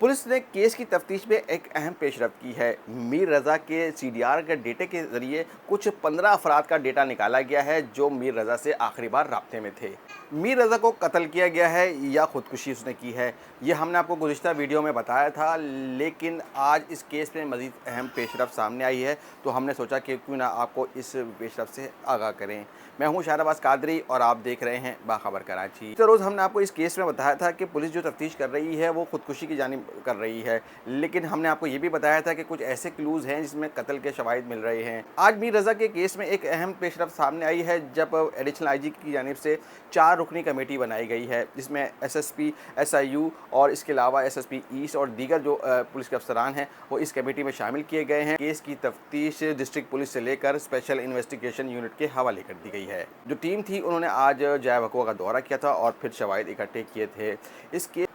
Police ने case की तफ्तीश में एक अहम पेशरफ्त की है। मीर रज़ा के सीडीआर के डेटे के ज़रिए कुछ 15 अफराद का डेटा निकाला गया है जो मीर रज़ा से आखिरी बार राब्ते में थे। मीर रज़ा को कत्ल किया गया है या ख़ुदकुशी उसने की है, ये हमने आपको गुज़िश्ता वीडियो में बताया था, लेकिन आज इस केस में मज़ीद अहम पेशरफ्त सामने आई है, तो हमने सोचा कि क्यों ना आपको इस पेशरफ्त से आगाह करें। मैं हूँ शाहनवाज़ कादरी और आप देख रहे हैं बाखबर कराची। तो रोज़ हमने आपको इस केस में बताया था कि पुलिस जो तफ्तीश कर रही है वो ख़ुदकुशी की जानिब कर रही है, लेकिन हमने आपको ये भी बताया था कि कुछ ऐसे क्लूज़ हैं जिसमें कत्ल के शवाहिद मिल रहे हैं। आज मीर रज़ा के केस में एक अहम पेशरफ्त सामने आई है जब एडिशनल आईजी की जानिब से 4 रुकनी कमेटी बनाई गई है, जिसमें एसएसपी, एसआईयू और इसके अलावा एसएसपी ईस्ट और दीगर जो पुलिस के अफसरान हैं वो इस कमेटी में शामिल किए गए हैं। केस की तफ्तीश डिस्ट्रिक्ट पुलिस से लेकर स्पेशल इन्वेस्टिगेशन यूनिट के हवाले कर दी गई है। जो टीम थी उन्होंने आज जाय वक़ुआ का दौरा किया था और फिर शवाहिद इकट्ठे किए थे। इसके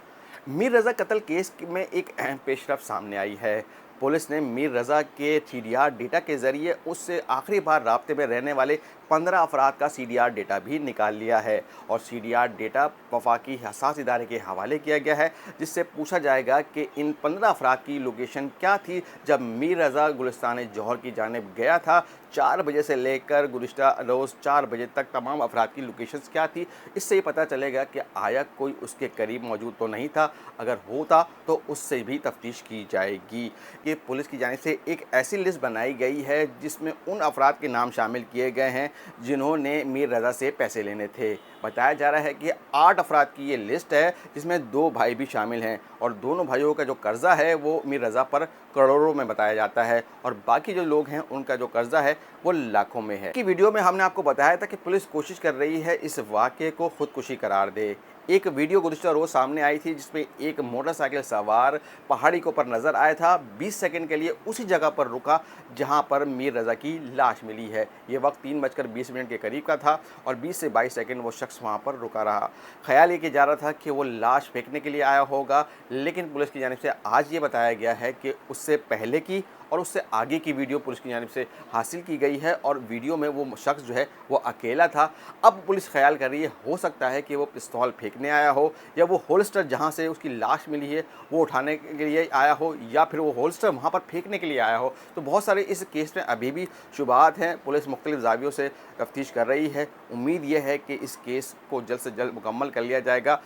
मीर रज़ा कत्ल केस में एक अहम पेशरफ्त सामने आई है। पुलिस ने मीर रज़ा के सीडीआर डेटा के ज़रिए उससे आखिरी बार राब्ते में रहने वाले 15 अफराद का सीडीआर डेटा भी निकाल लिया है और सीडीआर डेटा वफाकी हसास इदारे के हवाले किया गया है, जिससे पूछा जाएगा कि इन 15 अफराद की लोकेशन क्या थी जब मीर रज़ा गुलिस्तान जौहर की जानिब गया था। 4 बजे से लेकर गुज़िश्ता रोज़ 4 बजे तक तमाम अफराद की लोकेशंस क्या थी। इससे ये पता चलेगा कि आया कोई उसके करीब मौजूद तो नहीं था, अगर होता तो उससे भी तफ्तीश की जाएगी। ये पुलिस की जानिब से एक ऐसी लिस्ट बनाई गई है जिसमें उन अफराद के नाम शामिल किए गए हैं जिन्होंने मीर रज़ा से पैसे लेने थे। बताया जा रहा है कि 8 अफराद की ये लिस्ट है जिसमें 2 भाई भी शामिल हैं और दोनों भाइयों का जो कर्ज़ा है वो मीर रज़ा पर करोड़ों में बताया जाता है और बाकी जो लोग हैं उनका जो कर्ज़ा है वो लाखों में है। कि वीडियो में हमने आपको बताया था कि पुलिस कोशिश कर रही है इस वाक़े को ख़ुदकुशी करार दे। एक वीडियो गुज़िश्ता रोज़ सामने आई थी जिसमें एक मोटरसाइकिल सवार पहाड़ी के ऊपर नज़र आया था, 20 सेकंड के लिए उसी जगह पर रुका जहां पर मीर रज़ा की लाश मिली है। ये वक्त 3:20 के करीब का था और 20 से 22 सेकंड वो शख्स वहां पर रुका रहा। ख्याल ये किया जा रहा था कि वो लाश फेंकने के लिए आया होगा, लेकिन पुलिस की जानिब से आज ये बताया गया है कि उससे पहले की और उससे आगे की वीडियो पुलिस की जानिब से हासिल की गई है और वीडियो में वो शख्स जो है वो अकेला था। अब पुलिस ख्याल कर रही है हो सकता है कि वो पिस्तौल फेंकने आया हो या वो होल्स्टर जहां से उसकी लाश मिली है वो उठाने के लिए आया हो या फिर वो होल्स्टर वहां पर फेंकने के लिए आया हो। तो बहुत सारे इस केस में अभी भी शुबहात हैं। पुलिस मुख्तलिफ ज़ावियों से तफ्तीश कर रही है। उम्मीद ये है कि इस केस को जल्द से जल्द मुकम्मल कर लिया जाएगा।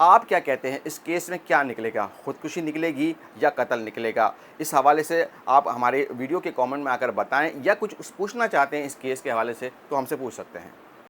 आप क्या कहते हैं, इस केस में क्या निकलेगा? ख़ुदकुशी निकलेगी या कत्ल निकलेगा? इस हवाले से आप हमारे वीडियो के कमेंट में आकर बताएं या कुछ पूछना चाहते हैं इस केस के हवाले से तो हमसे पूछ सकते हैं।